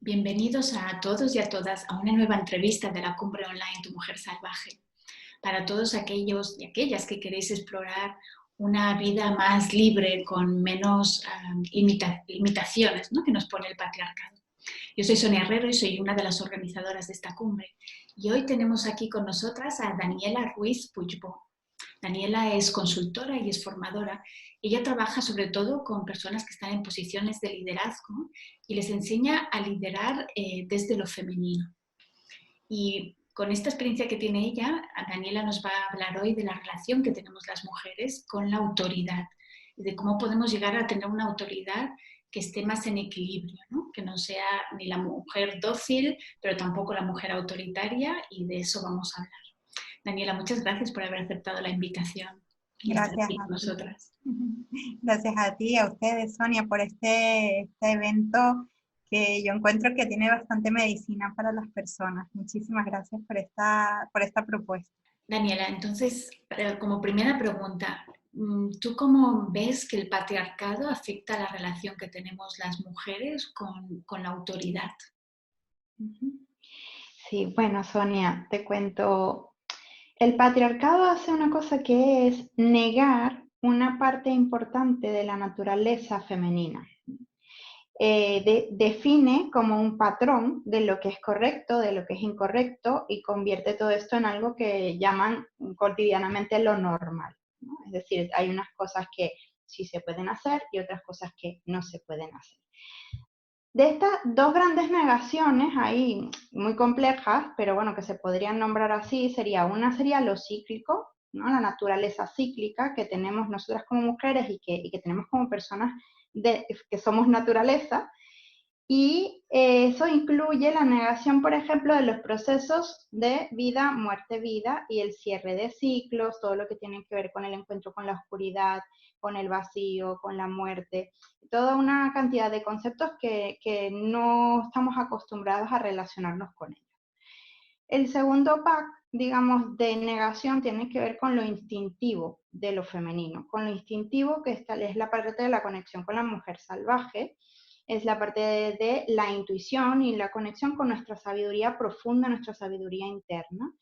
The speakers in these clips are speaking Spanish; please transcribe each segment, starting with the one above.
Bienvenidos a todos y a todas a una nueva entrevista de la Cumbre Online Tu Mujer Salvaje. Para todos aquellos y aquellas que queréis explorar una vida más libre, con menos limitaciones, ¿no?, que nos pone el patriarcado. Yo soy Sonia Herrero y soy una de las organizadoras de esta cumbre. Y hoy tenemos aquí con nosotras a Daniela Ruiz Puigbo. Daniela es consultora y es formadora. Ella trabaja sobre todo con personas que están en posiciones de liderazgo y les enseña a liderar desde lo femenino. Y con esta experiencia que tiene ella, Daniela nos va a hablar hoy de la relación que tenemos las mujeres con la autoridad y de cómo podemos llegar a tener una autoridad que esté más en equilibrio, ¿no? Que no sea ni la mujer dócil, pero tampoco la mujer autoritaria, y de eso vamos a hablar. Daniela, muchas gracias por haber aceptado la invitación y estar Gracias aquí a con ti. nosotras. Gracias a ti y a ustedes, Sonia, por este evento que yo encuentro que tiene bastante medicina para las personas. Muchísimas gracias por esta propuesta. Daniela, entonces, como primera pregunta, ¿tú cómo ves que el patriarcado afecta a la relación que tenemos las mujeres con la autoridad? Sí, bueno, Sonia, te cuento. El patriarcado hace una cosa que es negar una parte importante de la naturaleza femenina. Define como un patrón de lo que es correcto, de lo que es incorrecto, y convierte todo esto en algo que llaman cotidianamente lo normal, ¿no? Es decir, hay unas cosas que sí se pueden hacer y otras cosas que no se pueden hacer. De estas dos grandes negaciones ahí muy complejas, pero bueno, que se podrían nombrar así, una sería lo cíclico, ¿no? La naturaleza cíclica que tenemos nosotras como mujeres y que tenemos como personas que somos naturaleza. Y eso incluye la negación, por ejemplo, de los procesos de vida, muerte, vida, y el cierre de ciclos, todo lo que tiene que ver con el encuentro con la oscuridad, con el vacío, con la muerte, toda una cantidad de conceptos que no estamos acostumbrados a relacionarnos con ellos. El segundo pack, digamos, de negación tiene que ver con lo instintivo de lo femenino, con lo instintivo que es la parte de la conexión con la mujer salvaje, es la parte de la intuición y la conexión con nuestra sabiduría profunda, nuestra sabiduría interna,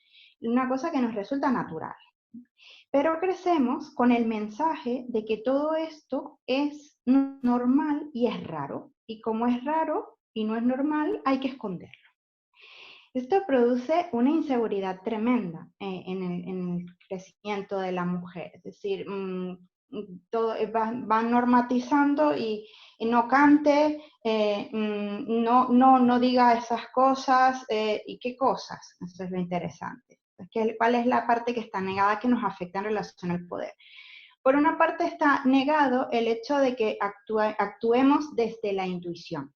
una cosa que nos resulta natural. Pero crecemos con el mensaje de que todo esto es normal y es raro, y como es raro y no es normal, hay que esconderlo. Esto produce una inseguridad tremenda en el crecimiento de la mujer, es decir, todo van normatizando y no cante, no diga esas cosas, ¿y qué cosas? Eso es lo interesante. ¿Cuál es la parte que está negada que nos afecta en relación al poder? Por una parte está negado el hecho de que actuemos desde la intuición.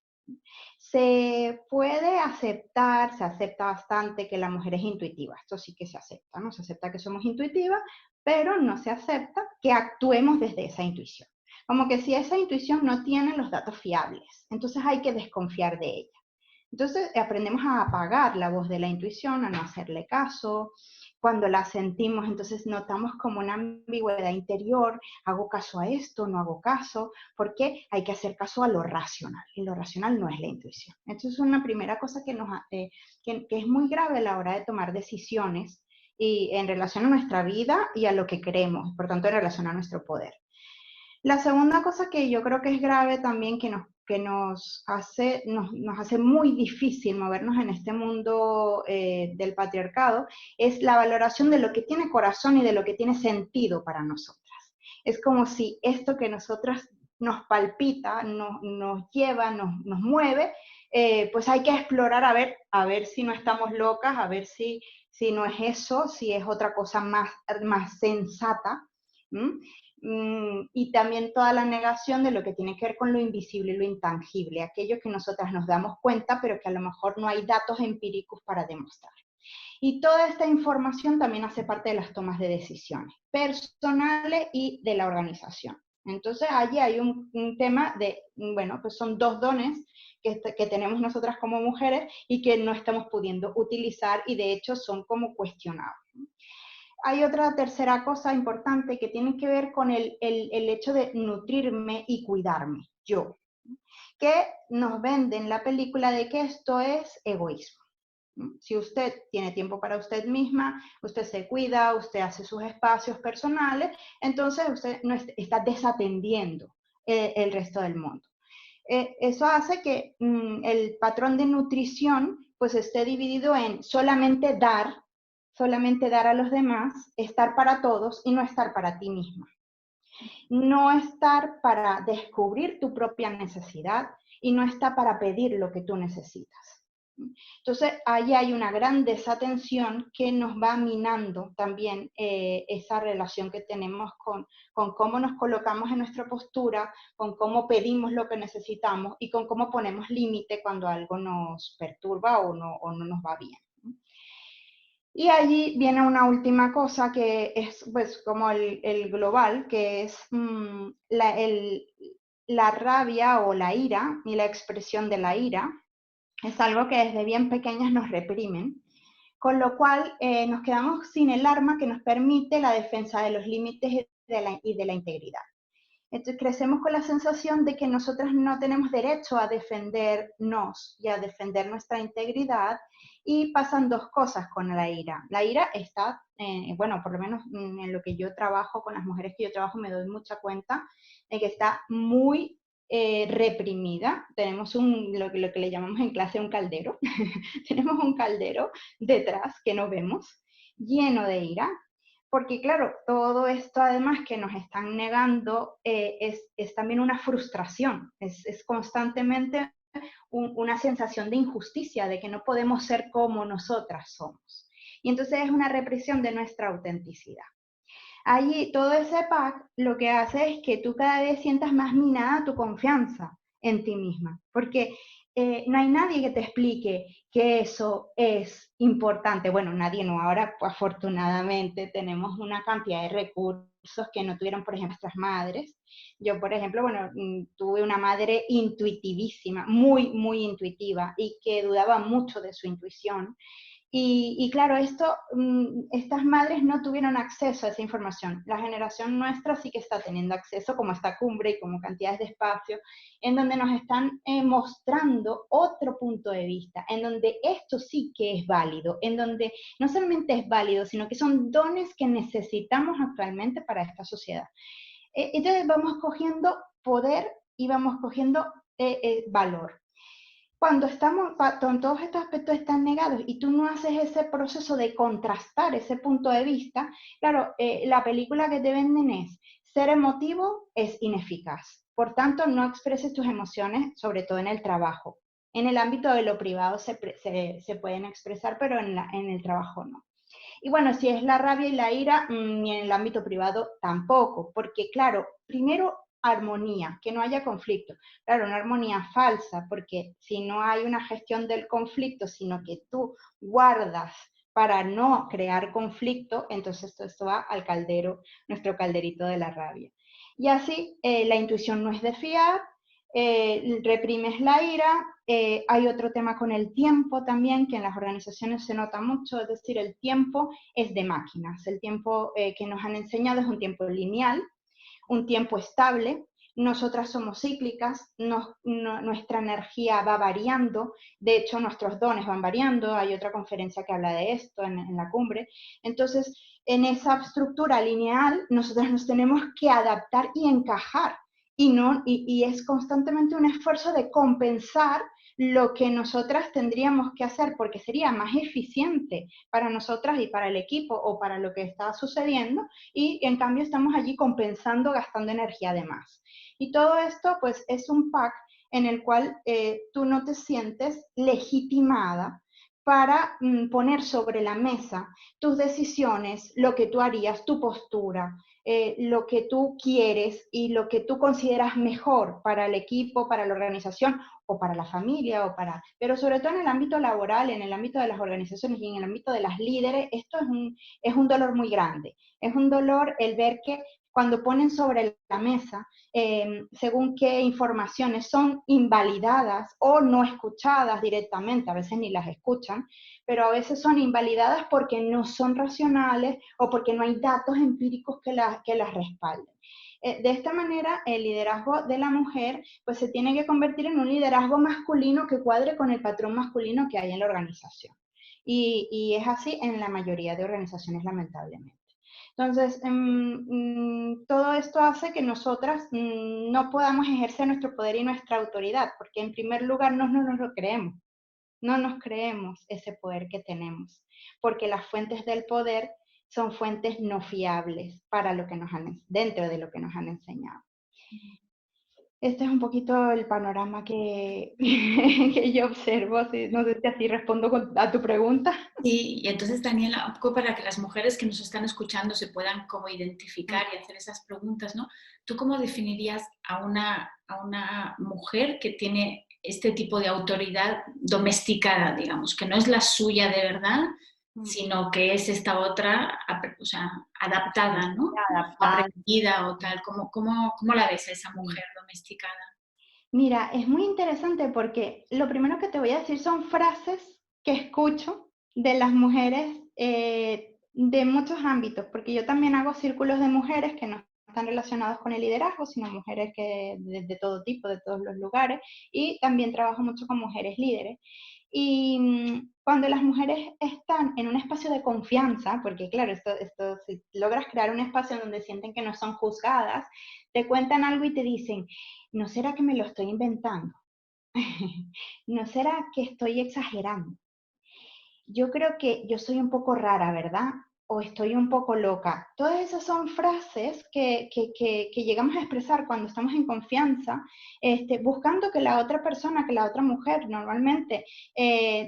Se puede aceptar, se acepta bastante que la mujer es intuitiva, esto sí que se acepta, ¿no? Se acepta que somos intuitivas, pero no se acepta que actuemos desde esa intuición. Como que si esa intuición no tiene los datos fiables, entonces hay que desconfiar de ella. Entonces aprendemos a apagar la voz de la intuición, a no hacerle caso. Cuando la sentimos, entonces notamos como una ambigüedad interior, hago caso a esto, no hago caso, porque hay que hacer caso a lo racional, y lo racional no es la intuición. Esto es una primera cosa que es muy grave a la hora de tomar decisiones y en relación a nuestra vida y a lo que queremos, por tanto en relación a nuestro poder. La segunda cosa que yo creo que es grave también, que nos hace muy difícil movernos en este mundo del patriarcado, es la valoración de lo que tiene corazón y de lo que tiene sentido para nosotras. Es como si esto que nosotras nos palpita, nos lleva, nos mueve, pues hay que explorar a ver si no estamos locas, a ver si no es eso, si es otra cosa más sensata. Y también toda la negación de lo que tiene que ver con lo invisible y lo intangible, aquello que nosotras nos damos cuenta, pero que a lo mejor no hay datos empíricos para demostrar. Y toda esta información también hace parte de las tomas de decisiones personales y de la organización. Entonces allí hay un tema de, bueno, pues son dos dones que tenemos nosotras como mujeres y que no estamos pudiendo utilizar y de hecho son como cuestionados. Hay otra tercera cosa importante que tiene que ver con el hecho de nutrirme y cuidarme, yo. que nos venden la película de que esto es egoísmo. Si usted tiene tiempo para usted misma, usted se cuida, usted hace sus espacios personales, entonces usted no está desatendiendo el resto del mundo. Eso hace que el patrón de nutrición pues esté dividido en solamente dar a los demás, estar para todos y no estar para ti misma. No estar para descubrir tu propia necesidad y no estar para pedir lo que tú necesitas. Entonces, ahí hay una gran desatención que nos va minando también esa relación que tenemos con cómo nos colocamos en nuestra postura, con cómo pedimos lo que necesitamos y con cómo ponemos límite cuando algo nos perturba o no nos va bien. Y allí viene una última cosa que es pues como el global, que es la rabia o la ira y la expresión de la ira. Es algo que desde bien pequeñas nos reprimen, con lo cual nos quedamos sin el arma que nos permite la defensa de los límites y de la integridad. Entonces crecemos con la sensación de que nosotras no tenemos derecho a defendernos y a defender nuestra integridad, y pasan dos cosas con la ira. La ira está, bueno, por lo menos en lo que yo trabajo, con las mujeres que yo trabajo, me doy mucha cuenta de que está muy reprimida. Tenemos lo que le llamamos en clase un caldero. Tenemos un caldero detrás que no vemos, lleno de ira. Porque claro, todo esto además que nos están negando es también una frustración, es constantemente una sensación de injusticia, de que no podemos ser como nosotras somos. Y entonces es una represión de nuestra autenticidad. Allí todo ese pack lo que hace es que tú cada vez sientas más minada tu confianza en ti misma, porque no hay nadie que te explique que eso es importante. Bueno, nadie no. Ahora, pues, afortunadamente, tenemos una cantidad de recursos que no tuvieron, por ejemplo, nuestras madres. Yo, por ejemplo, bueno, tuve una madre intuitivísima, muy, muy intuitiva, y que dudaba mucho de su intuición. Y claro, estas madres no tuvieron acceso a esa información. La generación nuestra sí que está teniendo acceso, como esta cumbre y como cantidades de espacio, en donde nos están mostrando otro punto de vista, en donde esto sí que es válido, en donde no solamente es válido, sino que son dones que necesitamos actualmente para esta sociedad. Entonces vamos cogiendo poder y vamos cogiendo valor. Cuando todos estos aspectos están negados y tú no haces ese proceso de contrastar ese punto de vista, claro, la película que te venden es: ser emotivo es ineficaz. Por tanto, no expreses tus emociones, sobre todo en el trabajo. En el ámbito de lo privado se pueden expresar, pero en el trabajo no. Y bueno, si es la rabia y la ira, ni en el ámbito privado tampoco, porque claro, primero armonía, que no haya conflicto. Claro, una armonía falsa, porque si no hay una gestión del conflicto, sino que tú guardas para no crear conflicto, entonces esto va al caldero, nuestro calderito de la rabia. Y así, la intuición no es de fiar, reprimes la ira. Hay otro tema con el tiempo también, que en las organizaciones se nota mucho, es decir, el tiempo es de máquinas. El tiempo que nos han enseñado es un tiempo lineal, un tiempo estable. Nosotras somos cíclicas, nuestra energía va variando, de hecho nuestros dones van variando. Hay otra conferencia que habla de esto en la cumbre. Entonces, en esa estructura lineal, nosotras nos tenemos que adaptar y encajar, y es constantemente un esfuerzo de compensar lo que nosotras tendríamos que hacer, porque sería más eficiente para nosotras y para el equipo o para lo que está sucediendo, y en cambio estamos allí compensando, gastando energía de más. Y todo esto pues es un pack en el cual tú no te sientes legitimada para poner sobre la mesa tus decisiones, lo que tú harías, tu postura, lo que tú quieres y lo que tú consideras mejor para el equipo, para la organización o para la familia, pero sobre todo en el ámbito laboral, en el ámbito de las organizaciones y en el ámbito de las líderes. Esto es un dolor muy grande. Es un dolor el ver que cuando ponen sobre la mesa según qué informaciones son invalidadas o no escuchadas directamente, a veces ni las escuchan, pero a veces son invalidadas porque no son racionales o porque no hay datos empíricos que las respalden. De esta manera, el liderazgo de la mujer pues, se tiene que convertir en un liderazgo masculino que cuadre con el patrón masculino que hay en la organización. Y es así en la mayoría de organizaciones, lamentablemente. Entonces, todo esto hace que nosotras no podamos ejercer nuestro poder y nuestra autoridad, porque en primer lugar no nos lo creemos, no nos creemos ese poder que tenemos, porque las fuentes del poder son fuentes no fiables para lo que dentro de lo que nos han enseñado. Este es un poquito el panorama que, que yo observo. No sé si así respondo a tu pregunta. Sí, y entonces, Daniela, un poco para que las mujeres que nos están escuchando se puedan como identificar y hacer esas preguntas, ¿no? ¿Tú cómo definirías a una mujer que tiene este tipo de autoridad domesticada, digamos, que no es la suya de verdad, sino que es esta otra, o sea, adaptada, ¿no? Adaptada. Aprendida o tal? ¿Cómo la ves a esa mujer domesticada? Mira, es muy interesante porque lo primero que te voy a decir son frases que escucho de las mujeres de muchos ámbitos, porque yo también hago círculos de mujeres que no están relacionados con el liderazgo, sino mujeres que de todo tipo, de todos los lugares, y también trabajo mucho con mujeres líderes. Y cuando las mujeres están en un espacio de confianza, porque claro, si logras crear un espacio donde sienten que no son juzgadas, te cuentan algo y te dicen, ¿no será que me lo estoy inventando? ¿No será que estoy exagerando? Yo creo que yo soy un poco rara, ¿verdad? O estoy un poco loca. Todas esas son frases que llegamos a expresar cuando estamos en confianza, buscando que la otra persona, que la otra mujer normalmente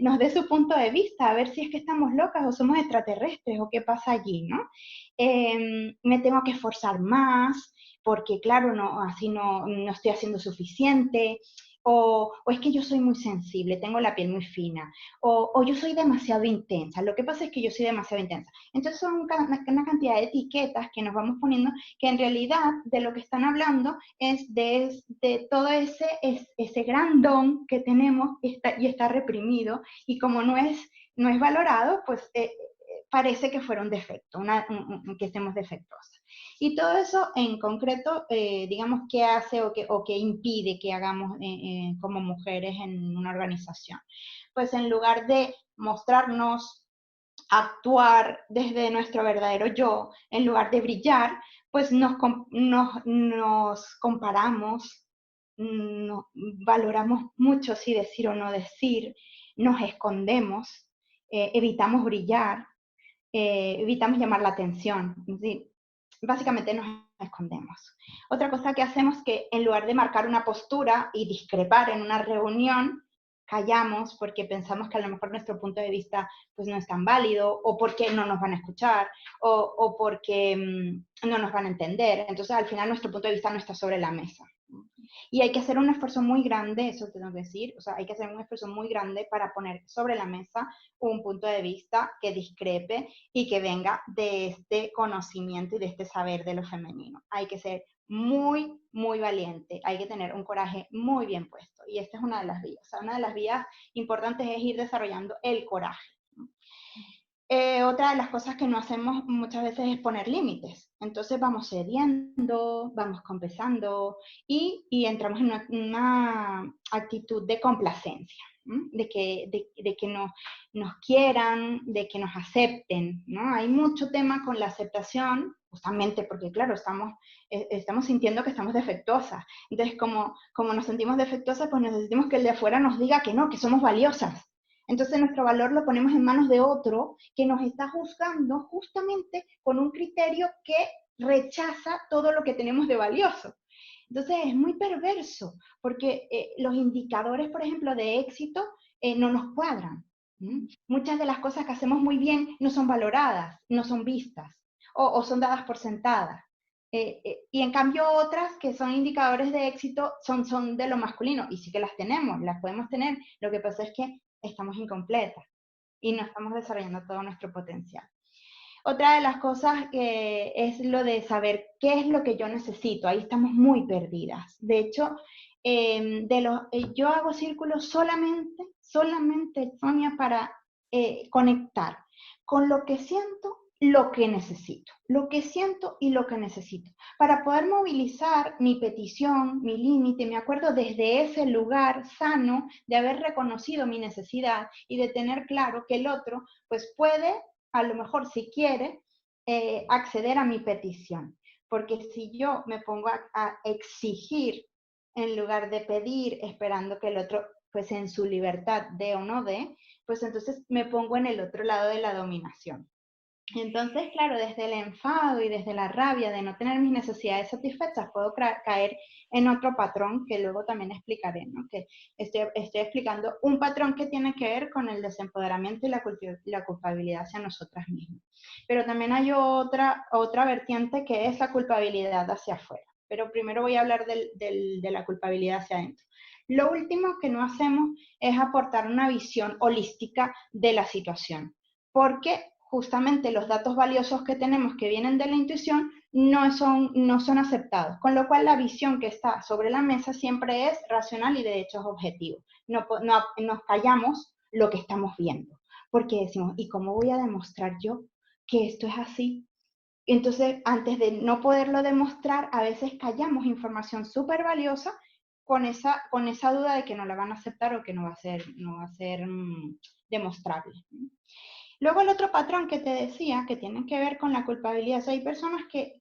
nos dé su punto de vista, a ver si es que estamos locas o somos extraterrestres o qué pasa allí, ¿no? Me tengo que esforzar más porque, claro, así no estoy haciendo suficiente. O es que yo soy muy sensible, tengo la piel muy fina, o yo soy demasiado intensa. Lo que pasa es que yo soy demasiado intensa. Entonces son una cantidad de etiquetas que nos vamos poniendo que en realidad de lo que están hablando es de todo ese gran don que tenemos y está reprimido, y como no es valorado, pues parece que fuera un defecto, que estemos defectuosas. Y todo eso en concreto, digamos, ¿qué hace o qué impide que hagamos como mujeres en una organización? Pues en lugar de mostrarnos, actuar desde nuestro verdadero yo, en lugar de brillar, pues nos comparamos, valoramos mucho si decir o no decir, nos escondemos, evitamos brillar, evitamos llamar la atención. ¿Sí? Básicamente nos escondemos. Otra cosa que hacemos es que en lugar de marcar una postura y discrepar en una reunión, callamos porque pensamos que a lo mejor nuestro punto de vista pues, no es tan válido, o porque no nos van a escuchar, o porque no nos van a entender. Entonces al final nuestro punto de vista no está sobre la mesa. Y hay que hacer un esfuerzo muy grande, eso te tengo que decir, o sea, hay que hacer un esfuerzo muy grande para poner sobre la mesa un punto de vista que discrepe y que venga de este conocimiento y de este saber de lo femenino. Hay que ser muy, muy valiente, hay que tener un coraje muy bien puesto. Y esta es una de las vías. O sea, una de las vías importantes es ir desarrollando el coraje. Otra de las cosas que no hacemos muchas veces es poner límites. Entonces vamos cediendo, vamos compensando y entramos en una actitud de complacencia, ¿no? de que nos quieran, de que nos acepten, ¿no? Hay mucho tema con la aceptación, justamente porque, claro, estamos sintiendo que estamos defectuosas. Entonces, como nos sentimos defectuosas, pues necesitamos que el de afuera nos diga que no, que somos valiosas. Entonces nuestro valor lo ponemos en manos de otro que nos está juzgando justamente con un criterio que rechaza todo lo que tenemos de valioso. Entonces es muy perverso porque los indicadores, por ejemplo, de éxito no nos cuadran. Muchas de las cosas que hacemos muy bien no son valoradas, no son vistas o son dadas por sentadas. Y en cambio otras que son indicadores de éxito son de lo masculino, y sí que las tenemos, las podemos tener. Lo que pasa es que estamos incompletas y no estamos desarrollando todo nuestro potencial. Otra de las cosas que es lo de saber qué es lo que yo necesito. Ahí estamos muy perdidas. De hecho, yo hago círculos solamente, Sonia, para conectar con lo que siento, lo que necesito. Lo que siento y lo que necesito. Para poder movilizar mi petición, mi límite, me acuerdo desde ese lugar sano de haber reconocido mi necesidad y de tener claro que el otro pues puede, a lo mejor si quiere, acceder a mi petición. Porque si yo me pongo a exigir en lugar de pedir, esperando que el otro, pues en su libertad dé o no dé, pues entonces me pongo en el otro lado de la dominación. Entonces, claro, desde el enfado y desde la rabia de no tener mis necesidades satisfechas, puedo caer en otro patrón que luego también explicaré, ¿no? Que estoy explicando un patrón que tiene que ver con el desempoderamiento y la culpabilidad hacia nosotras mismas. Pero también hay otra vertiente que es la culpabilidad hacia afuera. Pero primero voy a hablar de la culpabilidad hacia adentro. Lo último que no hacemos es aportar una visión holística de la situación, porque justamente los datos valiosos que tenemos que vienen de la intuición no son aceptados, con lo cual la visión que está sobre la mesa siempre es racional y de hecho es objetivo. No nos callamos lo que estamos viendo, porque decimos, ¿y cómo voy a demostrar yo que esto es así? Entonces, antes de no poderlo demostrar, a veces callamos información súper valiosa con esa duda de que no la van a aceptar o que no va a ser demostrable. Luego el otro patrón que te decía, que tiene que ver con la culpabilidad, o sea, hay personas que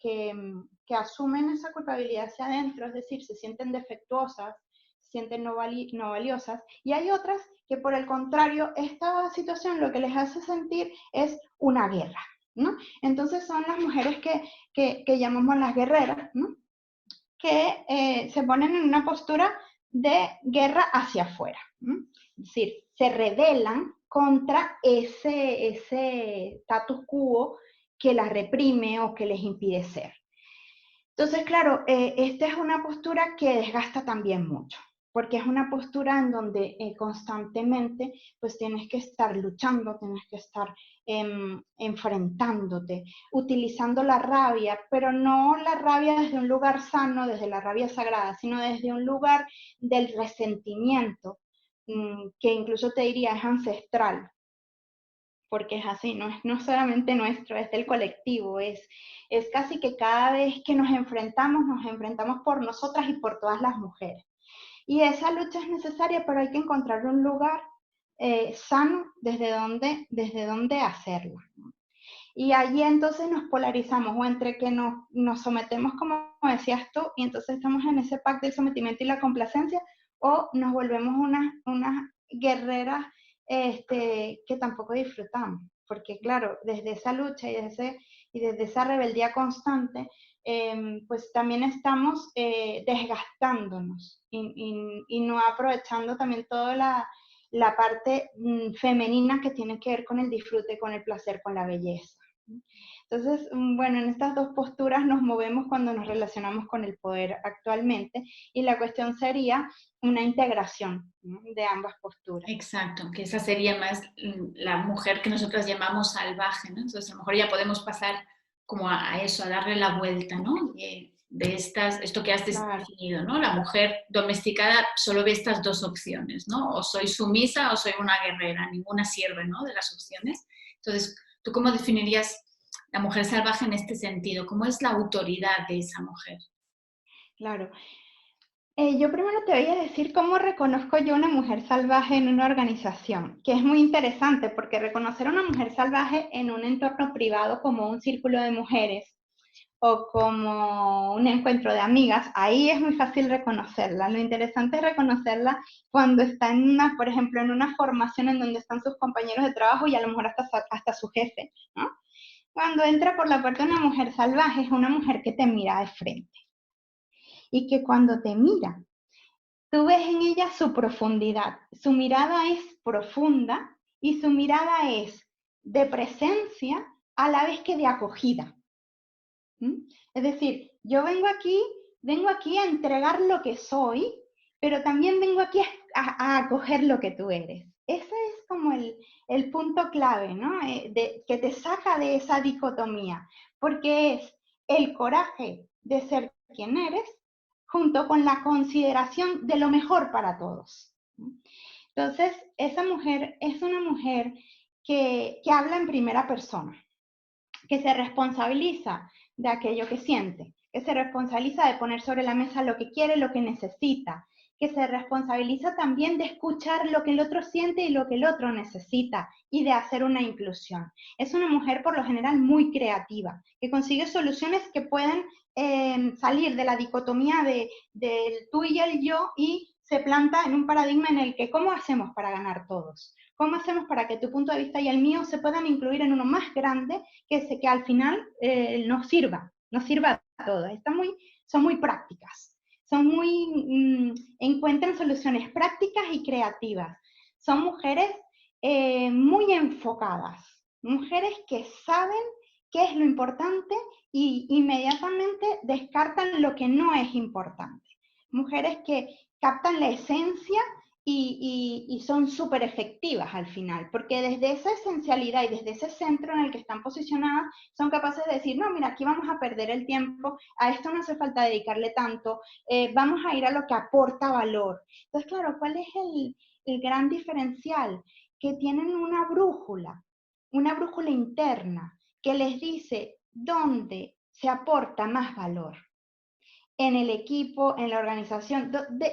asumen esa culpabilidad hacia adentro, es decir, se sienten defectuosas, se sienten no valiosas, y hay otras que por el contrario, esta situación lo que les hace sentir es una guerra, ¿no? Entonces son las mujeres que llamamos las guerreras, ¿no? Que se ponen en una postura de guerra hacia afuera, ¿no? Es decir, se rebelan contra ese status quo que las reprime o que les impide ser. Entonces, claro, esta es una postura que desgasta también mucho, porque es una postura en donde constantemente pues tienes que estar luchando, tienes que estar enfrentándote, utilizando la rabia, pero no la rabia desde un lugar sano, desde la rabia sagrada, sino desde un lugar del resentimiento, que incluso te diría es ancestral, porque es así, no es solamente nuestro, es del colectivo, es casi que cada vez que nos enfrentamos por nosotras y por todas las mujeres. Y esa lucha es necesaria, pero hay que encontrar un lugar sano desde donde hacerla. Y allí entonces nos polarizamos, o entre que nos sometemos, como decías tú, y entonces estamos en ese pacto del sometimiento y la complacencia, o nos volvemos unas guerreras que tampoco disfrutamos. Porque claro, desde esa lucha y desde esa rebeldía constante, pues también estamos desgastándonos y no aprovechando también toda la parte femenina que tiene que ver con el disfrute, con el placer, con la belleza. Entonces, bueno, en estas dos posturas nos movemos cuando nos relacionamos con el poder actualmente, y la cuestión sería una integración, ¿no?, de ambas posturas. Exacto, que esa sería más la mujer que nosotros llamamos salvaje, ¿no? Entonces a lo mejor ya podemos pasar como a eso, a darle la vuelta, ¿no? De esto que has definido, ¿no? La mujer domesticada solo ve estas dos opciones, ¿no? O soy sumisa o soy una guerrera, ninguna sirve, ¿no?, de las opciones. Entonces, ¿tú cómo definirías la mujer salvaje en este sentido? ¿Cómo es la autoridad de esa mujer? Claro. Yo primero te voy a decir cómo reconozco yo una mujer salvaje en una organización, que es muy interesante porque reconocer a una mujer salvaje en un entorno privado como un círculo de mujeres o como un encuentro de amigas, ahí es muy fácil reconocerla. Lo interesante es reconocerla cuando está por ejemplo, en una formación en donde están sus compañeros de trabajo y a lo mejor hasta su jefe, ¿no? Cuando entra por la puerta una mujer salvaje, es una mujer que te mira de frente. Y que cuando te mira, tú ves en ella su profundidad. Su mirada es profunda y su mirada es de presencia a la vez que de acogida. Es decir, yo vengo aquí a entregar lo que soy, pero también vengo aquí a acoger lo que tú eres. Ese es como el punto clave, ¿no? Que te saca de esa dicotomía, porque es el coraje de ser quien eres junto con la consideración de lo mejor para todos. Entonces, esa mujer es una mujer que habla en primera persona, que se responsabiliza de aquello que siente, que se responsabiliza de poner sobre la mesa lo que quiere, lo que necesita, que se responsabiliza también de escuchar lo que el otro siente y lo que el otro necesita y de hacer una inclusión. Es una mujer por lo general muy creativa, que consigue soluciones que pueden salir de la dicotomía del tú y el yo y se planta en un paradigma en el que ¿cómo hacemos para ganar todos? ¿Cómo hacemos para que tu punto de vista y el mío se puedan incluir en uno más grande que al final nos sirva a todos? Son muy prácticas, encuentran soluciones prácticas y creativas. Son mujeres muy enfocadas, mujeres que saben qué es lo importante y inmediatamente descartan lo que no es importante. Mujeres que captan la esencia y son súper efectivas al final, porque desde esa esencialidad y desde ese centro en el que están posicionadas, son capaces de decir, no, mira, aquí vamos a perder el tiempo, a esto no hace falta dedicarle tanto, vamos a ir a lo que aporta valor. Entonces, claro, ¿cuál es el gran diferencial? Que tienen una brújula interna, que les dice dónde se aporta más valor. En el equipo, en la organización,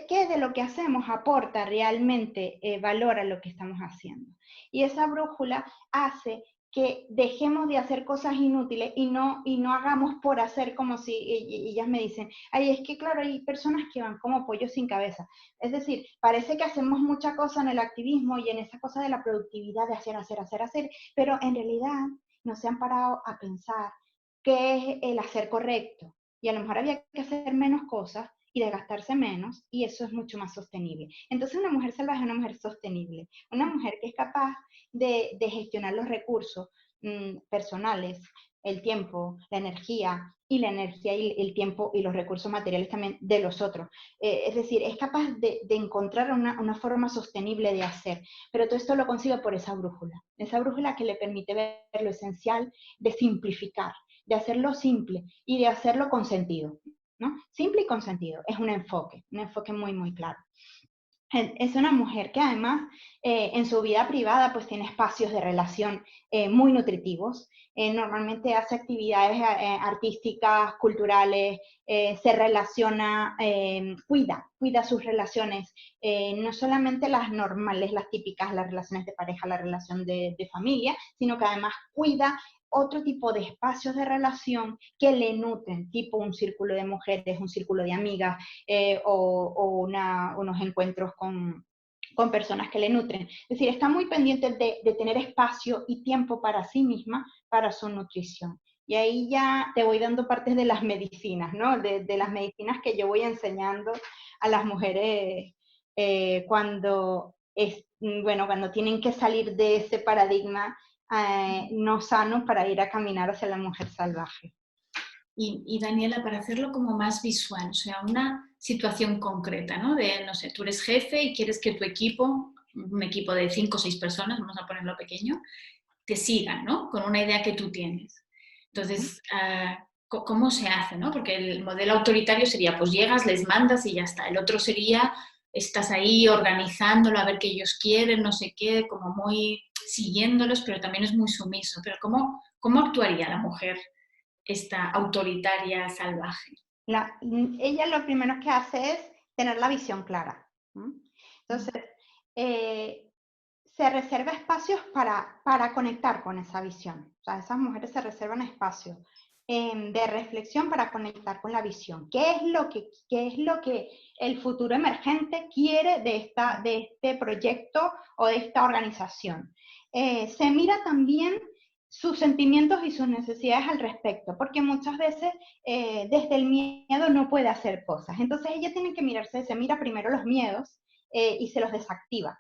qué de lo que hacemos aporta realmente valor a lo que estamos haciendo. Y esa brújula hace que dejemos de hacer cosas inútiles y no hagamos por hacer como si ellas me dicen, ay, es que claro, hay personas que van como pollos sin cabeza. Es decir, parece que hacemos mucha cosa en el activismo y en esa cosa de la productividad de hacer, pero en realidad no se han parado a pensar qué es el hacer correcto. Y a lo mejor había que hacer menos cosas y desgastarse menos, y eso es mucho más sostenible. Entonces una mujer salvaje es una mujer sostenible, una mujer que es capaz de gestionar los recursos personales, el tiempo, la energía y el tiempo y los recursos materiales también de los otros. Es decir, es capaz de encontrar una forma sostenible de hacer, pero todo esto lo consigue por esa brújula que le permite ver lo esencial, de simplificar, de hacerlo simple y de hacerlo con sentido, ¿no? Simple y con sentido, es un enfoque muy, muy claro. Es una mujer que además en su vida privada pues tiene espacios de relación muy nutritivos, normalmente hace actividades artísticas, culturales, se relaciona, cuida sus relaciones, no solamente las normales, las típicas, las relaciones de pareja, la relación de familia, sino que además cuida otro tipo de espacios de relación que le nutren, tipo un círculo de mujeres, un círculo de amigas, unos encuentros con personas que le nutren. Es decir, está muy pendiente de tener espacio y tiempo para sí misma, para su nutrición. Y ahí ya te voy dando partes de las medicinas, ¿no? De las medicinas que yo voy enseñando a las mujeres cuando tienen que salir de ese paradigma no sano para ir a caminar hacia la mujer salvaje. Y Daniela, para hacerlo como más visual, o sea, una situación concreta, ¿no? De, no sé, tú eres jefe y quieres que tu equipo, un equipo de 5 o 6 personas, vamos a ponerlo pequeño, te sigan, ¿no? Con una idea que tú tienes. Entonces, ¿cómo se hace, no? Porque el modelo autoritario sería, pues llegas, les mandas y ya está. El otro sería, estás ahí organizándolo a ver qué ellos quieren, no sé qué, como muy siguiéndolos, pero también es muy sumiso. Pero ¿cómo actuaría la mujer esta autoritaria salvaje? Ella lo primero que hace es tener la visión clara. Entonces, se reserva espacios para conectar con esa visión. O sea, esas mujeres se reservan espacios de reflexión para conectar con la visión. ¿Qué es lo que el futuro emergente quiere de este proyecto o de esta organización? Se mira también sus sentimientos y sus necesidades al respecto, porque muchas veces desde el miedo no puede hacer cosas. Entonces ella tiene que se mira primero los miedos y se los desactiva.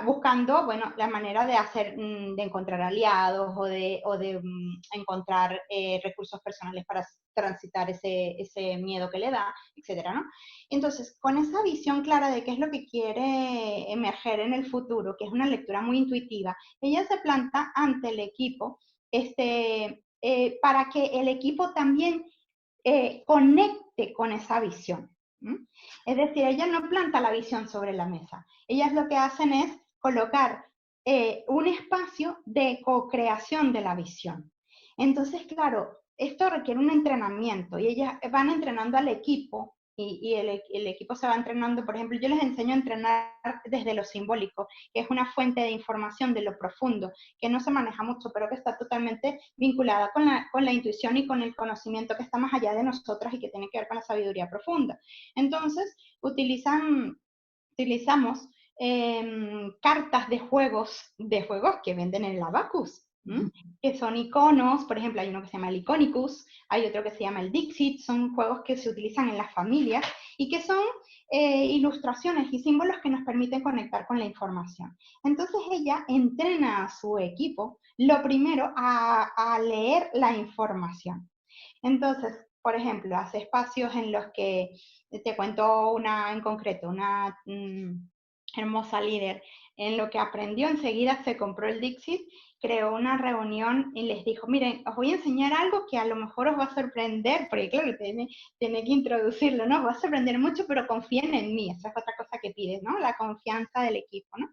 buscando, bueno, la manera de de encontrar aliados o de encontrar recursos personales para transitar ese miedo que le da, etcétera, ¿no? Entonces, con esa visión clara de qué es lo que quiere emerger en el futuro, que es una lectura muy intuitiva, ella se planta ante el equipo para que el equipo también conecte con esa visión. Es decir, ella no planta la visión sobre la mesa. Ellas lo que hacen es colocar un espacio de co-creación de la visión. Entonces, claro, esto requiere un entrenamiento y ellas van entrenando al equipo y el equipo se va entrenando. Por ejemplo, yo les enseño a entrenar desde lo simbólico, que es una fuente de información de lo profundo, que no se maneja mucho, pero que está totalmente vinculada con la intuición y con el conocimiento que está más allá de nosotras y que tiene que ver con la sabiduría profunda. Entonces, utilizamos cartas de juegos que venden en el Abacus, que son iconos. Por ejemplo, hay uno que se llama el Iconicus, hay otro que se llama el Dixit. Son juegos que se utilizan en las familias y que son ilustraciones y símbolos que nos permiten conectar con la información. Entonces ella entrena a su equipo, lo primero, a leer la información. Entonces, por ejemplo, hace espacios en los que, te cuento una en concreto, una hermosa líder, en lo que aprendió enseguida se compró el Dixit, creó una reunión y les dijo, miren, os voy a enseñar algo que a lo mejor os va a sorprender, porque claro, tiene que introducirlo, ¿no? Os va a sorprender mucho, pero confíen en mí, esa es otra cosa que pides, ¿no? La confianza del equipo, ¿no?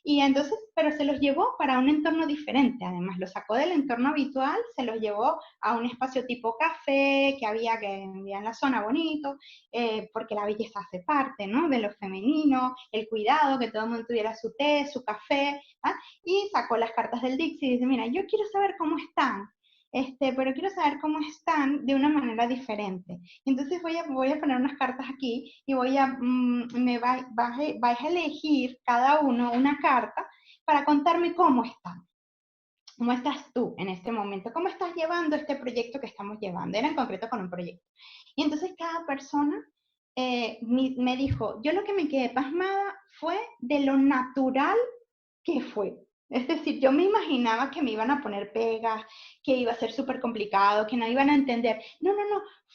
Y entonces, pero se los llevó para un entorno diferente, además, lo sacó del entorno habitual, se los llevó a un espacio tipo café que había en la zona bonito, porque la belleza hace parte, ¿no? De lo femenino, el cuidado, que todo el mundo tuviera su té, su café, ¿ah? Y sacó las cartas del Dixie y dice, mira, yo quiero saber cómo están, pero quiero saber cómo están de una manera diferente. Entonces voy a poner unas cartas aquí y vais a elegir cada uno una carta para contarme cómo están. ¿Cómo estás tú en este momento? ¿Cómo estás llevando este proyecto que estamos llevando? Era en concreto con un proyecto. Y entonces cada persona me dijo, yo lo que me quedé pasmada fue de lo natural que fue. Es decir, yo me imaginaba que me iban a poner pegas, que iba a ser súper complicado, que no iban a entender. No,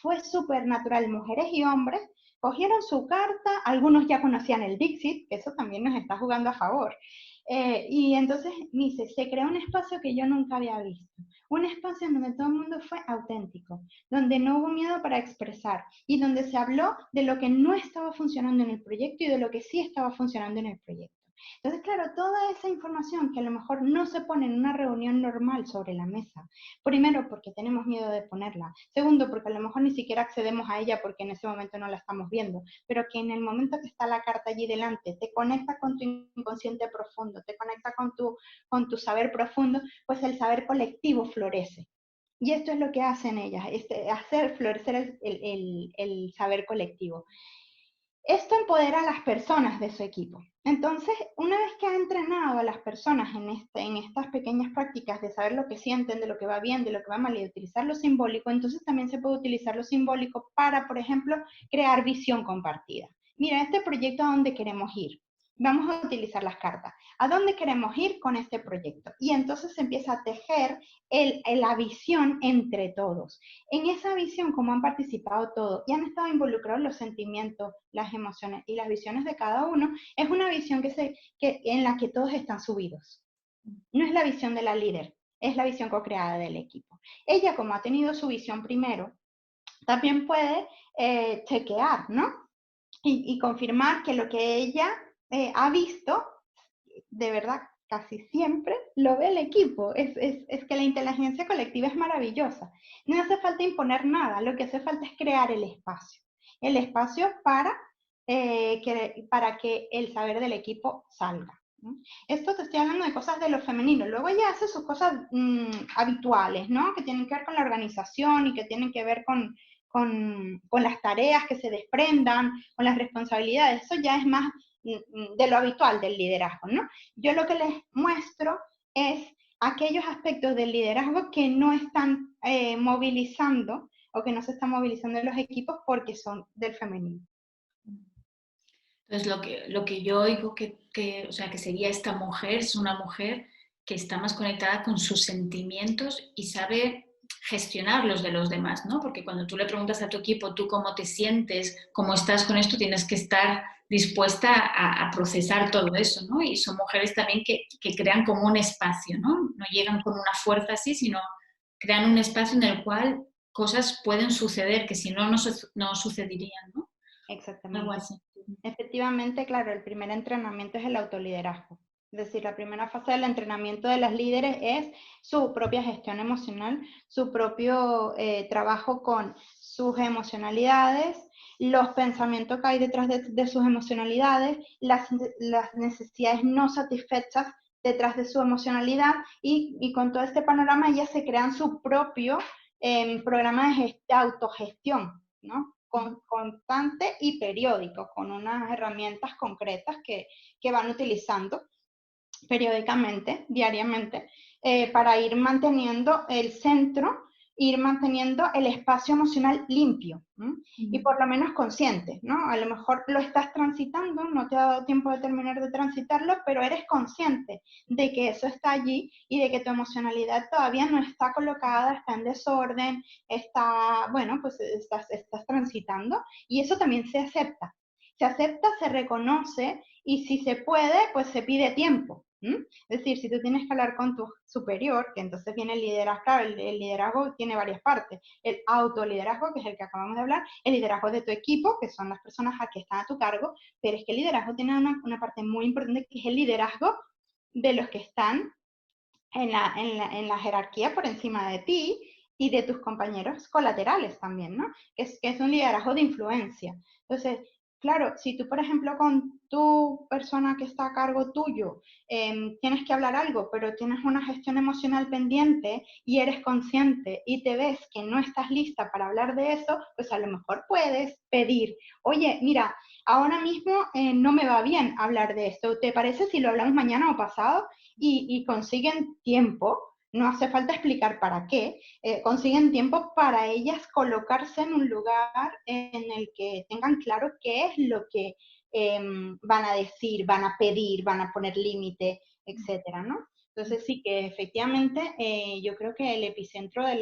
fue súper natural. Mujeres y hombres cogieron su carta, algunos ya conocían el Dixit, que eso también nos está jugando a favor. Y entonces se creó un espacio que yo nunca había visto. Un espacio en donde todo el mundo fue auténtico, donde no hubo miedo para expresar y donde se habló de lo que no estaba funcionando en el proyecto y de lo que sí estaba funcionando en el proyecto. Entonces, claro, toda esa información que a lo mejor no se pone en una reunión normal sobre la mesa, primero porque tenemos miedo de ponerla, segundo porque a lo mejor ni siquiera accedemos a ella porque en ese momento no la estamos viendo, pero que en el momento que está la carta allí delante, te conecta con tu inconsciente profundo, te conecta con tu saber profundo, pues el saber colectivo florece. Y esto es lo que hacen ellas, hacer florecer el saber colectivo. Esto empodera a las personas de su equipo. Entonces, una vez que ha entrenado a las personas en estas pequeñas prácticas de saber lo que sienten, de lo que va bien, de lo que va mal y de utilizar lo simbólico, entonces también se puede utilizar lo simbólico para, por ejemplo, crear visión compartida. Mira, este proyecto, ¿a dónde queremos ir? Vamos a utilizar las cartas. ¿A dónde queremos ir con este proyecto? Y entonces se empieza a tejer la visión entre todos. En esa visión, como han participado todos y han estado involucrados los sentimientos, las emociones y las visiones de cada uno, es una visión en la que todos están subidos. No es la visión de la líder, es la visión co-creada del equipo. Ella, como ha tenido su visión primero, también puede chequear, ¿no? Y confirmar que lo que ella ha visto, de verdad, casi siempre lo ve el equipo. Es que la inteligencia colectiva es maravillosa. No hace falta imponer nada, lo que hace falta es crear el espacio para que el saber del equipo salga. Esto te estoy hablando de cosas de lo femenino. Luego ella hace sus cosas habituales, ¿no? Que tienen que ver con la organización y que tienen que ver con las tareas que se desprendan, con las responsabilidades. Eso ya es más de lo habitual del liderazgo, ¿no? Yo lo que les muestro es aquellos aspectos del liderazgo que no están movilizando o que no se están movilizando en los equipos porque son del femenino. Entonces, lo que yo oigo o sea, que sería esta mujer, es una mujer que está más conectada con sus sentimientos y sabe gestionar los de los demás, ¿no? Porque cuando tú le preguntas a tu equipo, tú cómo te sientes, cómo estás con esto, tienes que estar dispuesta a procesar todo eso, ¿no? Y son mujeres también que crean como un espacio, ¿no? No llegan con una fuerza así, sino crean un espacio en el cual cosas pueden suceder que si no, no sucederían, ¿no? Algo Exactamente. así. Efectivamente, claro, el primer entrenamiento es el autoliderazgo. Es decir, la primera fase del entrenamiento de las líderes es su propia gestión emocional, su propio trabajo con sus emocionalidades, los pensamientos que hay detrás de sus emocionalidades, las necesidades no satisfechas detrás de su emocionalidad y con todo este panorama ellas se crean su propio programa de autogestión, ¿no? Constante y periódico, con unas herramientas concretas que van utilizando periódicamente, diariamente, para ir manteniendo el centro, ir manteniendo el espacio emocional limpio, ¿no? Y por lo menos consciente, ¿no? A lo mejor lo estás transitando, no te ha dado tiempo de terminar de transitarlo, pero eres consciente de que eso está allí y de que tu emocionalidad todavía no está colocada, está en desorden, está, bueno, pues estás transitando y eso también se acepta. Se acepta, se reconoce y si se puede, pues se pide tiempo. Es decir, si tú tienes que hablar con tu superior, que entonces viene el liderazgo, claro, el liderazgo tiene varias partes. El autoliderazgo, que es el que acabamos de hablar, el liderazgo de tu equipo, que son las personas a que están a tu cargo, pero es que el liderazgo tiene una parte muy importante, que es el liderazgo de los que están en la jerarquía por encima de ti y de tus compañeros colaterales también, ¿no? Que es un liderazgo de influencia. Entonces, claro, si tú, por ejemplo, con tu persona que está a cargo tuyo, tienes que hablar algo, pero tienes una gestión emocional pendiente y eres consciente y te ves que no estás lista para hablar de eso, pues a lo mejor puedes pedir, oye, mira, ahora mismo no me va bien hablar de esto, ¿te parece si lo hablamos mañana o pasado? Y consiguen tiempo, no hace falta explicar para qué, consiguen tiempo para ellas colocarse en un lugar en el que tengan claro qué es lo que van a decir, van a pedir, van a poner límite, etcétera, ¿no? Entonces sí que efectivamente yo creo que el epicentro de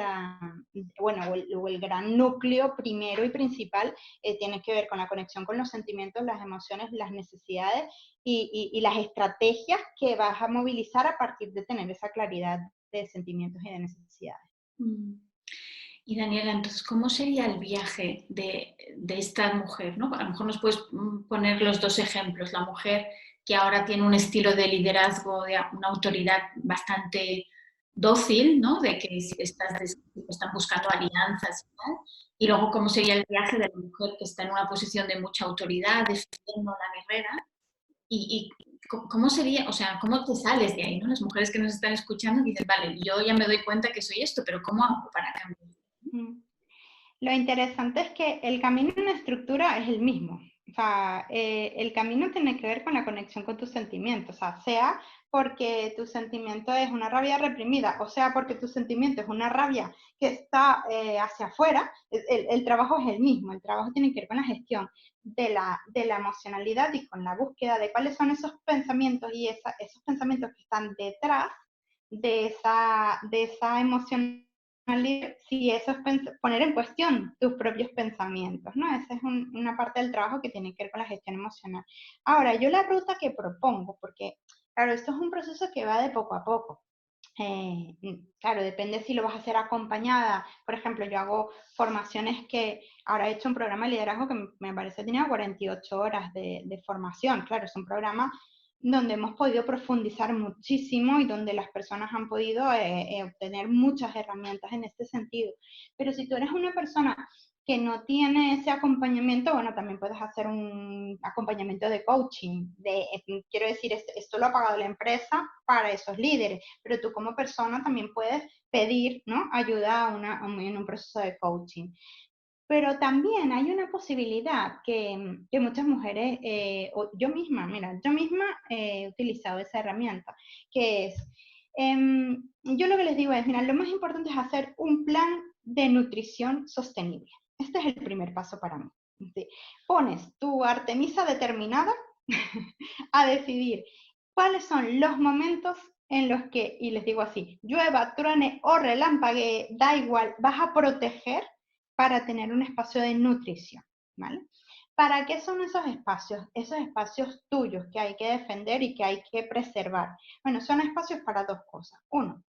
bueno, o el gran núcleo primero y principal tiene que ver con la conexión con los sentimientos, las emociones, las necesidades y las estrategias que vas a movilizar a partir de tener esa claridad de sentimientos y de necesidades. Y Daniela, entonces, ¿cómo sería el viaje de esta mujer, ¿no? A lo mejor nos puedes poner los dos ejemplos. La mujer que ahora tiene un estilo de liderazgo, de una autoridad bastante dócil, ¿no? De que están buscando alianzas y tal. Y luego, ¿cómo sería el viaje de la mujer que está en una posición de mucha autoridad, defendiendo la guerrera? Y cómo sería, o sea, cómo te sales de ahí, ¿no? Las mujeres que nos están escuchando dicen, vale, yo ya me doy cuenta que soy esto, pero ¿cómo hago para cambiar? Lo interesante es que el camino en la estructura es el mismo. O sea, el camino tiene que ver con la conexión con tus sentimientos. O sea porque tu sentimiento es una rabia reprimida, o sea porque tu sentimiento es una rabia que está hacia afuera, el trabajo es el mismo. El trabajo tiene que ver con la gestión de la emocionalidad y con la búsqueda de cuáles son esos pensamientos y esos pensamientos que están detrás de esa emoción, si eso es poner en cuestión tus propios pensamientos, ¿no? Esa es una parte del trabajo que tiene que ver con la gestión emocional. Ahora, yo la ruta que propongo, porque, claro, esto es un proceso que va de poco a poco. Claro, depende si lo vas a hacer acompañada. Por ejemplo, yo hago formaciones que ahora he hecho un programa de liderazgo que me parece que tenía 48 horas de formación. Claro, es un programa donde hemos podido profundizar muchísimo y donde las personas han podido obtener muchas herramientas en este sentido. Pero si tú eres una persona que no tiene ese acompañamiento, bueno, también puedes hacer un acompañamiento de coaching. Quiero decir, esto lo ha pagado la empresa para esos líderes, pero tú como persona también puedes pedir, ¿no?, ayuda en un proceso de coaching. Pero también hay una posibilidad que muchas mujeres, yo misma he utilizado esa herramienta, que es, yo lo que les digo es, mira, lo más importante es hacer un plan de nutrición sostenible. Este es el primer paso para mí. Sí. Pones tu Artemisa determinada a decidir cuáles son los momentos en los que, y les digo así, llueva, truene o relampaguee, da igual, vas a proteger para tener un espacio de nutrición, ¿vale? ¿Para qué son esos espacios? Esos espacios tuyos que hay que defender y que hay que preservar. Bueno, son espacios para dos cosas. Uno,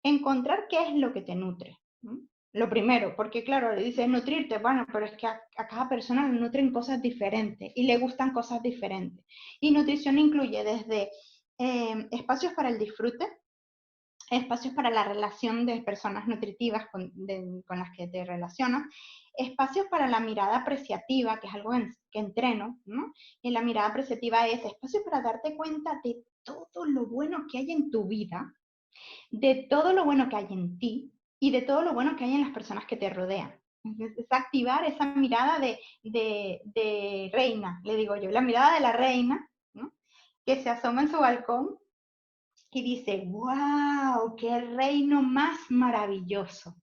encontrar qué es lo que te nutre. ¿No? Lo primero, porque claro, le dices nutrirte, bueno, pero es que a cada persona le nutren cosas diferentes y le gustan cosas diferentes. Y nutrición incluye desde espacios para el disfrute, espacios para la relación de personas nutritivas con las que te relacionas, espacios para la mirada apreciativa, que es algo que entreno, ¿no? Y la mirada apreciativa es espacios para darte cuenta de todo lo bueno que hay en tu vida, de todo lo bueno que hay en ti y de todo lo bueno que hay en las personas que te rodean. Es activar esa mirada de reina, le digo yo, la mirada de la reina, ¿no? Que se asoma en su balcón y dice, wow, qué reino más maravilloso.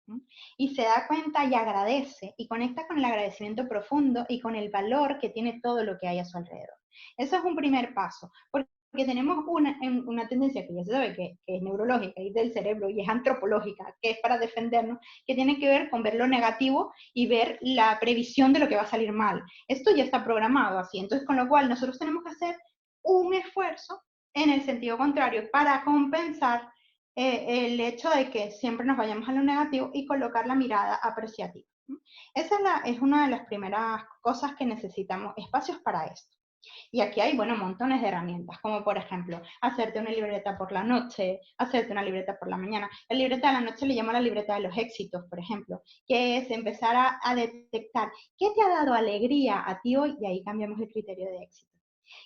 ¿No? Y se da cuenta y agradece y conecta con el agradecimiento profundo y con el valor que tiene todo lo que hay a su alrededor. Eso es un primer paso, porque tenemos una tendencia que ya se sabe que es neurológica y del cerebro y es antropológica, que es para defendernos, que tiene que ver con ver lo negativo y ver la previsión de lo que va a salir mal. Esto ya está programado así, entonces con lo cual nosotros tenemos que hacer un esfuerzo en el sentido contrario para compensar el hecho de que siempre nos vayamos a lo negativo y colocar la mirada apreciativa. Esa es una de las primeras cosas que necesitamos, espacios para esto. Y aquí hay, bueno, montones de herramientas, como por ejemplo, hacerte una libreta por la noche, hacerte una libreta por la mañana. La libreta de la noche le llamo la libreta de los éxitos, por ejemplo, que es empezar a detectar qué te ha dado alegría a ti hoy, y ahí cambiamos el criterio de éxito.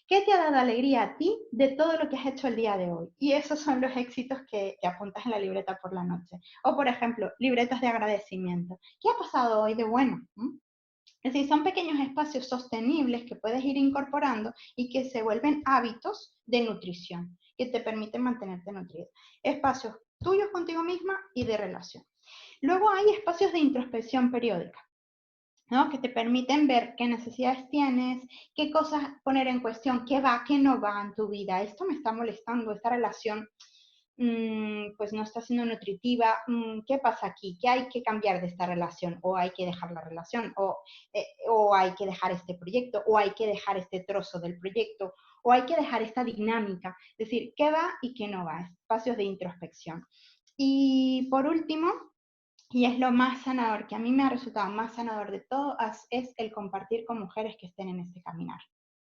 ¿Qué te ha dado alegría a ti de todo lo que has hecho el día de hoy? Y esos son los éxitos que apuntas en la libreta por la noche. O, por ejemplo, libretas de agradecimiento. ¿Qué ha pasado hoy de bueno? Es decir, son pequeños espacios sostenibles que puedes ir incorporando y que se vuelven hábitos de nutrición, que te permiten mantenerte nutrido. Espacios tuyos contigo misma y de relación. Luego hay espacios de introspección periódica. ¿No? Que te permiten ver qué necesidades tienes, qué cosas poner en cuestión, qué va, qué no va en tu vida. Esto me está molestando, esta relación pues no está siendo nutritiva. ¿Qué pasa aquí? ¿Qué hay que cambiar de esta relación? ¿O hay que dejar la relación? ¿O hay que dejar este proyecto? ¿O hay que dejar este trozo del proyecto? ¿O hay que dejar esta dinámica? Es decir, ¿qué va y qué no va? Espacios de introspección. Y por último, y es lo más sanador, que a mí me ha resultado más sanador de todo, es el compartir con mujeres que estén en este caminar.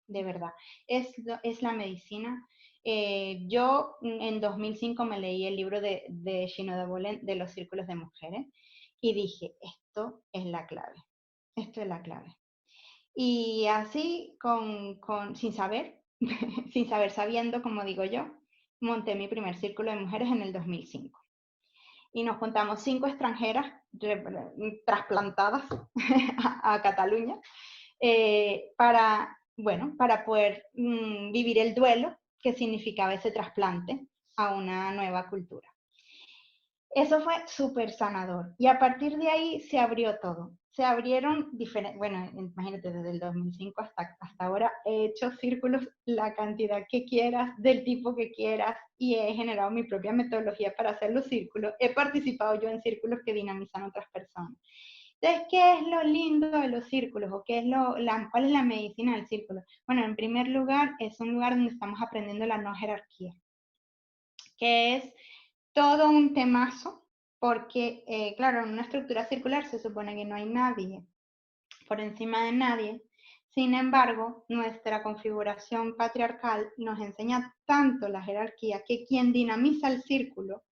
De verdad. Es la medicina. Yo en 2005 me leí el libro de Gino de Bolen de los círculos de mujeres y dije, esto es la clave. Esto es la clave. Y así, sin saber, sin saber sabiendo, como digo yo, monté mi primer círculo de mujeres en el 2005. Y nos juntamos 5 extranjeras trasplantadas a Cataluña para poder vivir el duelo que significaba ese trasplante a una nueva cultura. Eso fue súper sanador. Y a partir de ahí se abrió todo. Se abrieron diferentes, bueno, imagínate, desde el 2005 hasta ahora he hecho círculos la cantidad que quieras, del tipo que quieras, y he generado mi propia metodología para hacer los círculos. He participado yo en círculos que dinamizan otras personas. Entonces, ¿qué es lo lindo de los círculos? ¿O cuál es la medicina del círculo? Bueno, en primer lugar, es un lugar donde estamos aprendiendo la no jerarquía, que es todo un temazo, porque, claro, en una estructura circular se supone que no hay nadie por encima de nadie. Sin embargo, nuestra configuración patriarcal nos enseña tanto la jerarquía que quien dinamiza el círculo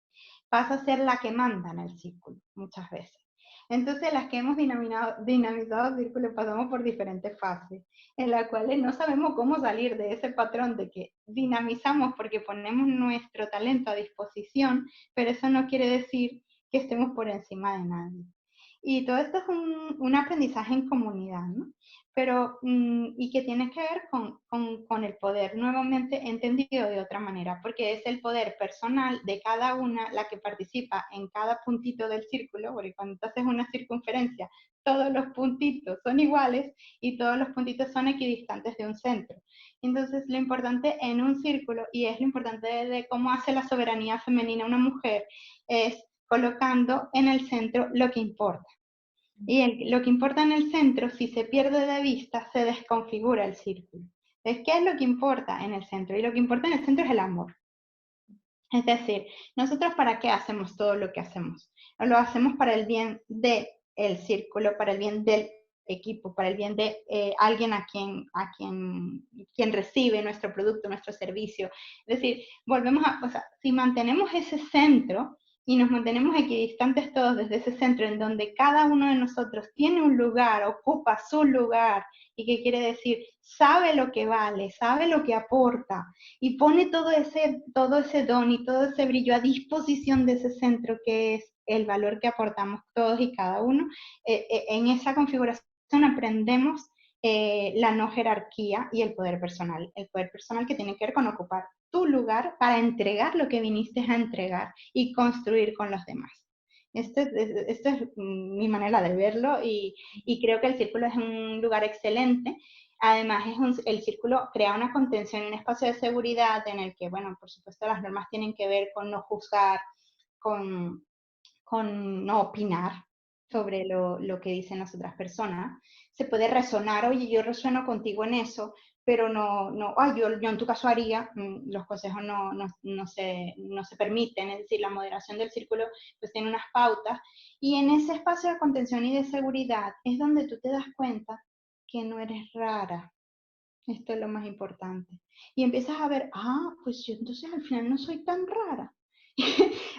pasa a ser la que manda en el círculo, muchas veces. Entonces, las que hemos dinamizado círculos pasamos por diferentes fases, en las cuales no sabemos cómo salir de ese patrón de que dinamizamos porque ponemos nuestro talento a disposición, pero eso no quiere decir que estemos por encima de nadie. Y todo esto es un aprendizaje en comunidad, ¿no? Pero, y que tiene que ver con el poder, nuevamente entendido de otra manera, porque es el poder personal de cada una la que participa en cada puntito del círculo, porque cuando tú haces una circunferencia, todos los puntitos son iguales y todos los puntitos son equidistantes de un centro. Entonces, lo importante en un círculo, y es lo importante de cómo hace la soberanía femenina una mujer, es colocando en el centro lo que importa. Y lo que importa en el centro, si se pierde de vista, se desconfigura el círculo. Entonces, ¿qué es lo que importa en el centro? Y lo que importa en el centro es el amor. Es decir, nosotros ¿para qué hacemos todo lo que hacemos? Lo hacemos para el bien del círculo, para el bien del equipo, para el bien de alguien quien recibe nuestro producto, nuestro servicio. Es decir, o sea, si mantenemos ese centro y nos mantenemos equidistantes todos desde ese centro en donde cada uno de nosotros tiene un lugar, ocupa su lugar, y que quiere decir, sabe lo que vale, sabe lo que aporta, y pone todo ese don y todo ese brillo a disposición de ese centro que es el valor que aportamos todos y cada uno, en esa configuración aprendemos la no jerarquía y el poder personal que tiene que ver con ocupar tu lugar para entregar lo que viniste a entregar y construir con los demás. Esto es mi manera de verlo y creo que el círculo es un lugar excelente. Además, el círculo crea una contención, un espacio de seguridad en el que, bueno, por supuesto las normas tienen que ver con no juzgar, con no opinar sobre lo que dicen las otras personas. Se puede resonar, oye, yo resueno contigo en eso, pero yo en tu caso haría, los consejos no se permiten, es decir, la moderación del círculo pues tiene unas pautas, y en ese espacio de contención y de seguridad es donde tú te das cuenta que no eres rara. Esto es lo más importante. Y empiezas a ver, pues yo entonces al final no soy tan rara.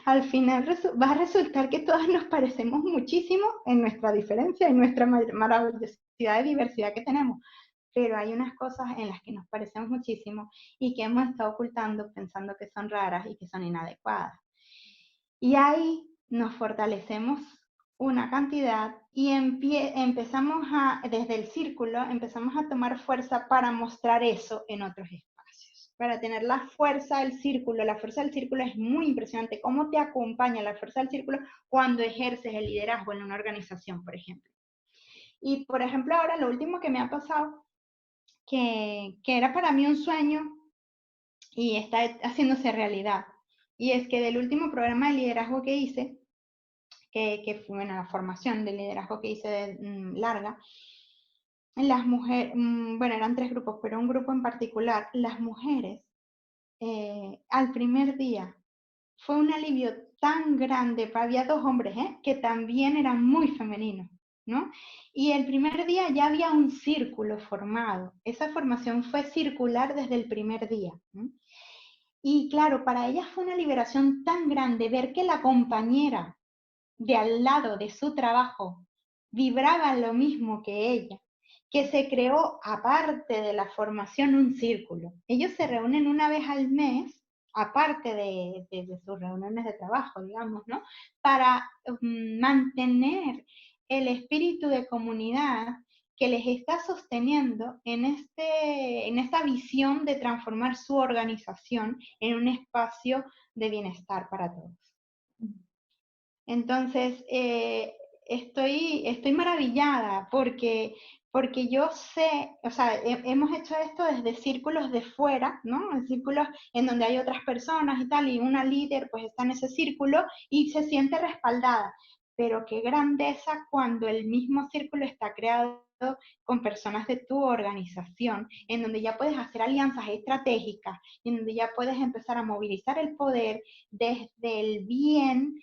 Al final va a resultar que todas nos parecemos muchísimo en nuestra diferencia, en nuestra maravillosidad de diversidad que tenemos. Pero hay unas cosas en las que nos parecemos muchísimo y que hemos estado ocultando pensando que son raras y que son inadecuadas. Y ahí nos fortalecemos una cantidad y desde el círculo, empezamos a tomar fuerza para mostrar eso en otros espacios. Para tener la fuerza del círculo es muy impresionante. ¿Cómo te acompaña la fuerza del círculo cuando ejerces el liderazgo en una organización, por ejemplo? Y, por ejemplo, ahora lo último que me ha pasado, que era para mí un sueño y está haciéndose realidad. Y es que del último programa de liderazgo que hice, que fue una formación de liderazgo que hice larga, las mujeres, bueno, eran 3 grupos, pero un grupo en particular, las mujeres, al primer día, fue un alivio tan grande, había 2 hombres, que también eran muy femeninos, ¿no? Y el primer día ya había un círculo formado, esa formación fue circular desde el primer día, ¿no? Y claro, para ellas fue una liberación tan grande ver que la compañera de al lado de su trabajo vibraba lo mismo que ella, que se creó, aparte de la formación, un círculo. Ellos se reúnen una vez al mes, aparte de sus reuniones de trabajo, digamos, ¿no? Para mantener el espíritu de comunidad que les está sosteniendo en esta visión de transformar su organización en un espacio de bienestar para todos. Entonces, estoy maravillada porque yo sé, o sea, hemos hecho esto desde círculos de fuera, ¿no? En círculos en donde hay otras personas y tal, y una líder pues está en ese círculo y se siente respaldada. Pero qué grandeza cuando el mismo círculo está creado con personas de tu organización, en donde ya puedes hacer alianzas estratégicas, en donde ya puedes empezar a movilizar el poder desde el bien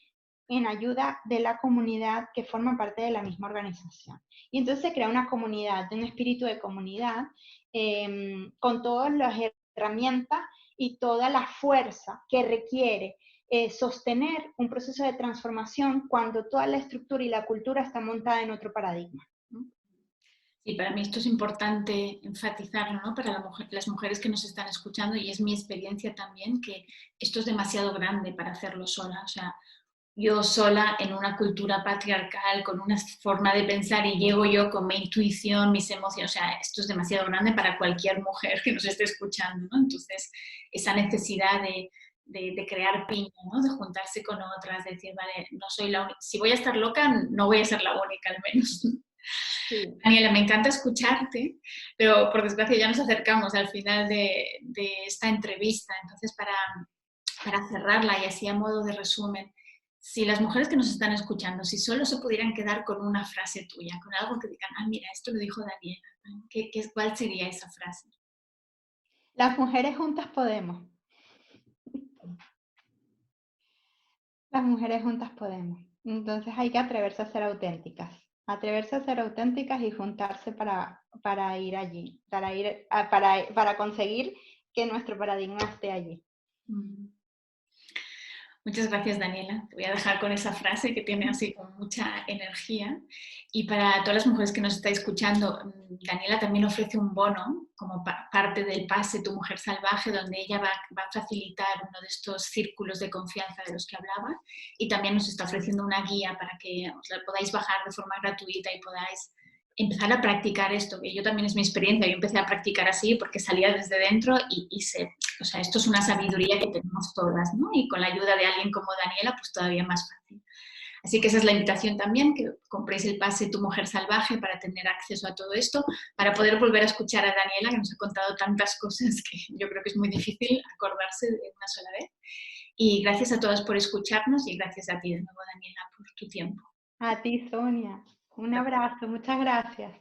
en ayuda de la comunidad que forma parte de la misma organización. Y entonces se crea una comunidad, un espíritu de comunidad, con todas las herramientas y toda la fuerza que requiere sostener un proceso de transformación cuando toda la estructura y la cultura está montada en otro paradigma, ¿no? Y para mí esto es importante enfatizarlo, ¿no? Para las mujeres que nos están escuchando, y es mi experiencia también, que esto es demasiado grande para hacerlo sola. O sea, yo sola en una cultura patriarcal, con una forma de pensar y llego yo con mi intuición, mis emociones, o sea, esto es demasiado grande para cualquier mujer que nos esté escuchando, ¿no? Entonces, esa necesidad de crear piña, ¿no? De juntarse con otras, de decir, vale, no soy la única, si voy a estar loca, no voy a ser la única al menos. Sí. Daniela, me encanta escucharte, pero por desgracia ya nos acercamos al final de esta entrevista, entonces para cerrarla y así a modo de resumen, si las mujeres que nos están escuchando, si solo se pudieran quedar con una frase tuya, con algo que digan, ah, mira, esto lo dijo Daniela, ¿no? ¿Cuál sería esa frase? Las mujeres juntas podemos. Las mujeres juntas podemos. Entonces hay que atreverse a ser auténticas. Atreverse a ser auténticas y juntarse para ir allí, para conseguir que nuestro paradigma esté allí. Muchas gracias, Daniela. Te voy a dejar con esa frase que tiene así con mucha energía. Y para todas las mujeres que nos estáis escuchando, Daniela también ofrece un bono como parte del pase Tu Mujer Salvaje, donde ella va a facilitar uno de estos círculos de confianza de los que hablaba. Y también nos está ofreciendo una guía para que os la podáis bajar de forma gratuita y podáis empezar a practicar esto, que yo también es mi experiencia, yo empecé a practicar así porque salía desde dentro y sé, o sea, esto es una sabiduría que tenemos todas, ¿no? Y con la ayuda de alguien como Daniela, pues todavía más fácil. Así que esa es la invitación también, que compréis el pase Tu Mujer Salvaje para tener acceso a todo esto, para poder volver a escuchar a Daniela, que nos ha contado tantas cosas que yo creo que es muy difícil acordarse de una sola vez. Y gracias a todas por escucharnos y gracias a ti de nuevo, Daniela, por tu tiempo. A ti, Sonia. Un abrazo. Muchas gracias.